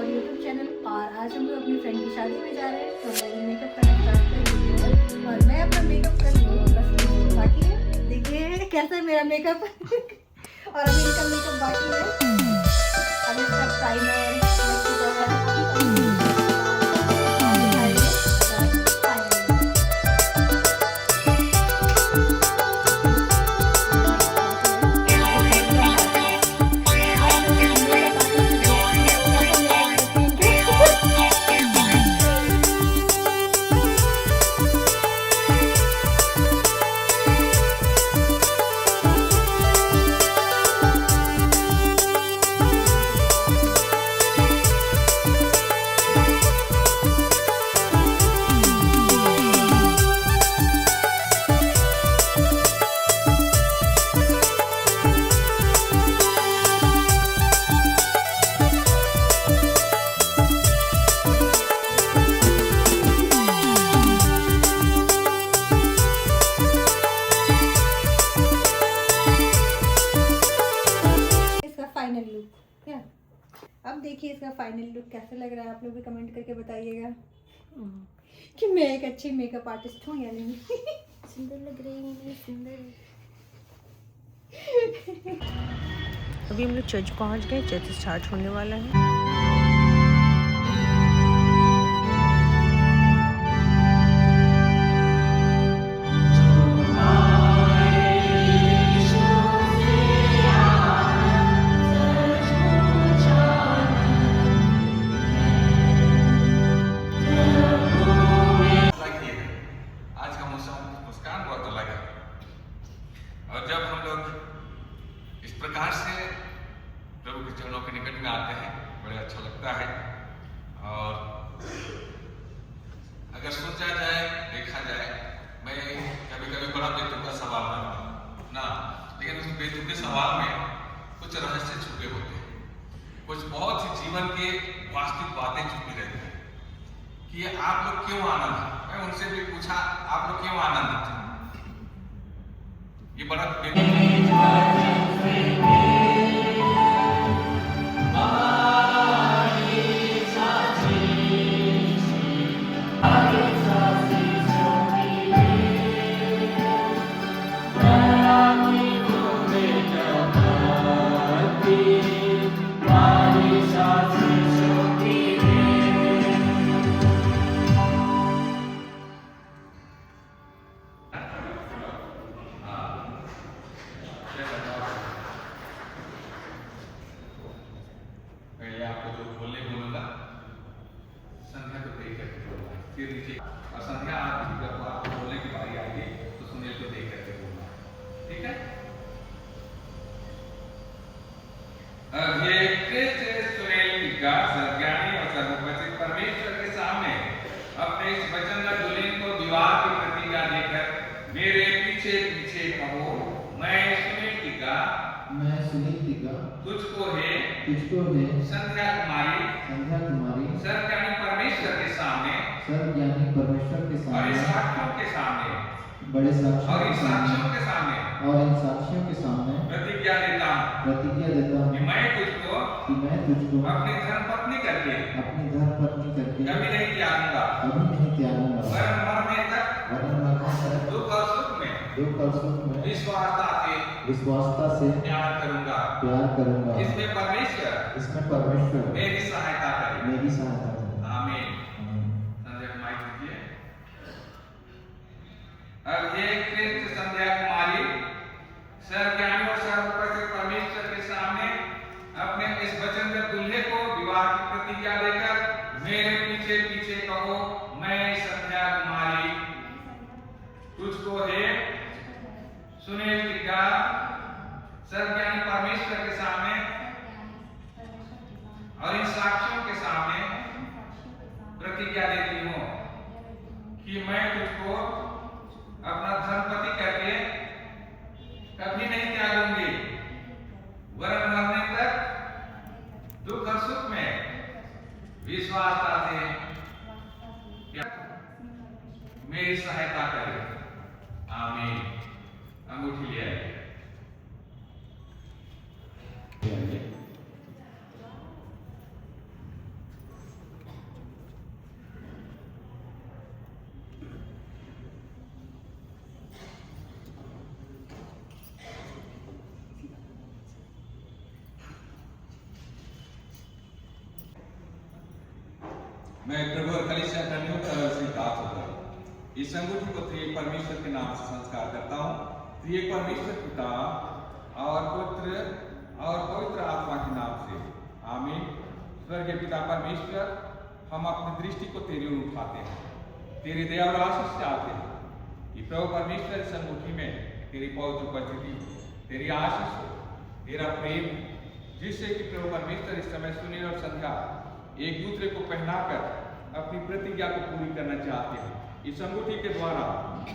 Our YouTube channel. और आज हम लोग अपनी फ्रेंड की शादी में जा रहे हैं, तो मैं मेकअप करना स्टार्ट कर रही हूँ और मैं अपना मेकअप कर रही हूँ, बस बाकी है। देखिए कैसा है मेरा मेकअप और अभी इनका मेकअप बाकी है। अभी इसका प्राइमर फाइनल लुक क्या। अब देखिए इसका फाइनल लुक कैसा लग रहा है, आप लोग भी कमेंट करके बताइएगा कि मैं एक अच्छी मेकअप आर्टिस्ट हूँ या नहीं। सुंदर लग रही है, सुंदर। अभी हम लोग चर्च पहुंच गए, चर्च स्टार्ट होने वाला है। और जब हम लोग इस प्रकार से प्रभु के चरणों के निकट में आते हैं, बड़े अच्छा लगता है। और अगर सोचा जाए, देखा जाए, मैं कभी कभी बड़ा बेतुका सवाल करता ना, लेकिन उस बेतुके सवाल में कुछ रहस्य छुपे होते हैं, कुछ बहुत ही जीवन के वास्तविक बातें छुपी रहती हैं कि ये आप लोग क्यों आनंद है। मैं उनसे भी पूछा, आप लोग क्यों आनंदित हैं? ये बड़ा आपको जो बोलने बोलूंगा, संध्या को देख करके बोलना, फिर नीचे। और संध्या आपको बोलने की बारी आएगी तो सुनील को देख करके बोलना, ठीक है? ये सुनील का सर्वज्ञानी और सर्वोपरि परमेश्वर के सामने अपने इस वचनदार दुल्हन को विवाह की प्रतिज्ञा देकर मेरे पीछे पीछे कहो, मैं सुनील टीका तुझको है संध्या कुमारी सर्वज्ञानी परमेश्वर के सामने और इन साक्षियों के सामने और इन साक्षियों के सामने प्रतिज्ञा देता हूँ कि मैं तुझको अपनी धर्मपत्नी करके कभी नहीं त्यागूंगा, वरन मरने तक दुख और सुख में विश्वासता से प्यार करूंगा। इसमें परमेश्वर मेरी सहायता करे। आमीन। संध्या माइक दीजिए। अब ये कृष्ण संध्या कुमारी सर्वज्ञानी और सर्वोपरि परमेश्वर के सामने अपने इस वचनदार दूल्हे को विवाह की प्रतिज्ञा देकर मेरे पीछे पीछे कहो, मैं संध्या कुमारी तुझको है सुनील टीका सर्वज्ञानी परमेश्वर के सामने और इन साक्षियों के सामने प्रतिज्ञा देती हूँ कि मैं तुझको अपना धर्मपति करके कभी नहीं त्यागूंगी, वरन मरने तक दुख और सुख में विश्वासता से मेरी सहायता करे। आमीन। अंगूठी ले आइए। मैं प्रभु और कलीसिया कर्मियों की तरफ से दास होकर इस अंगूठी को त्रिएक परमेश्वर के नाम से संस्कार करता हूँ। त्रिएक परमेश्वर पिता और पुत्र और पवित्र आत्मा के नाम से आमीन। स्वर्गीय पिता परमेश्वर, हम अपनी दृष्टि को तेरी ओर उठाते हैं, तेरी दया और आशीष चाहते हैं कि प्रभु परमेश्वर इस अंगूठी में तेरी पवित्र उपस्थिति, तेरी आशीष, तेरा प्रेम, जिससे कि प्रभु परमेश्वर इस समय सुनील और संध्या एक दूसरे को पहनाकर अपनी प्रतिज्ञा को पूरी करना चाहते हैं। इस अंगूठी के द्वारा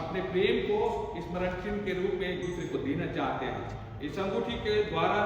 अपने प्रेम को स्मरण चिन्ह के रूप में एक दूसरे को देना चाहते हैं। इस अंगूठी के द्वारा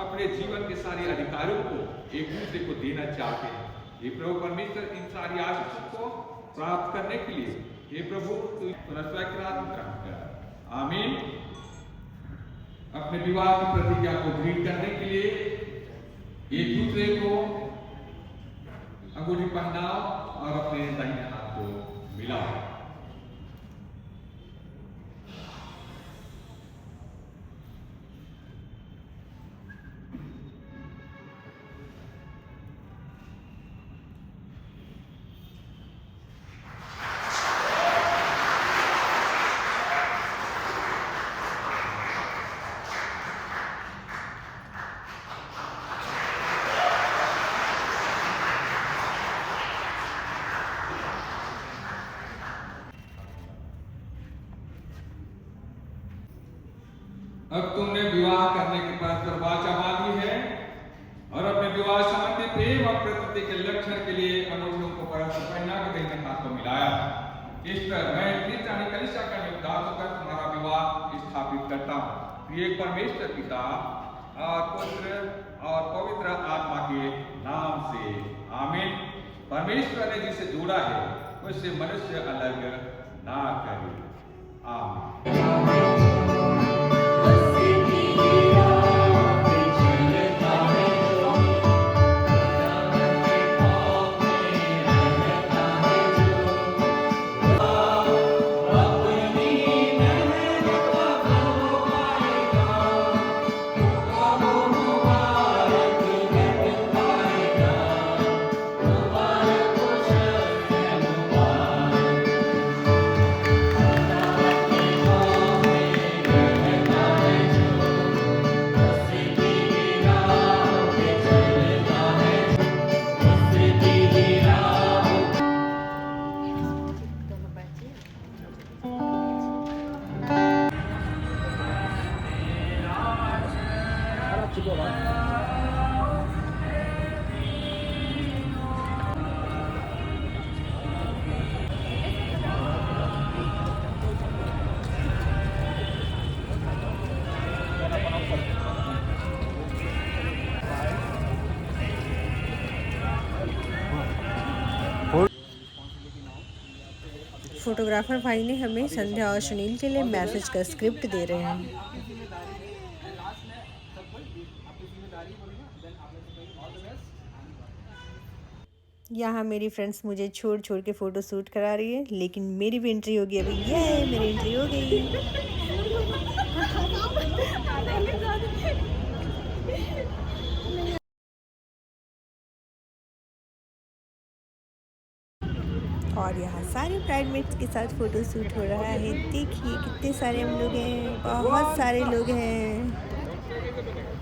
अपने जीवन के सारे अधिकारों को एक दूसरे को देना चाहते हैं। ये प्रभु परमेश्वर इन सारी आशीषों को प्राप्त करने के लिए हे प्रभु तू आमीन। अपने विवाह की प्रतिज्ञा को दृढ़ करने के लिए एक दूसरे को अंगूठी पहनाओ और अपने दाहिने हाथ को मिलाओ। अब तुमने विवाह करने के परस्पर वाचा बांधी है और अपने विवाह संबंधी प्रेम और प्रकृति के लक्षण के लिए अंगूठियों को परस्पर पहना के दाहिने हाथ को मिलाया। इस पर मैं क्रिस्तानी कलीसिया का निर्धार होकर तुम्हारा विवाह स्थापित करता हूँ। एक परमेश्वर पिता और पुत्र और पवित्र आत्मा के नाम से आमीन। परमेश्वर ने जिसे जोड़ा है उससे मनुष्य अलग ना करे। आमीन। फोटोग्राफर भाई ने हमें संध्या और सुनील के लिए मैसेज का स्क्रिप्ट दे रहे हैं। यहाँ मेरी फ्रेंड्स मुझे छोड़ छोड़ के फ़ोटो शूट करा रही है, लेकिन मेरी भी एंट्री होगी अभी। ये मेरी एंट्री हो गई। और यहाँ सारे ब्राइडमेट्स के साथ फ़ोटो शूट हो रहा है। देखिए कितने सारे हम लोग हैं, बहुत सारे लोग हैं।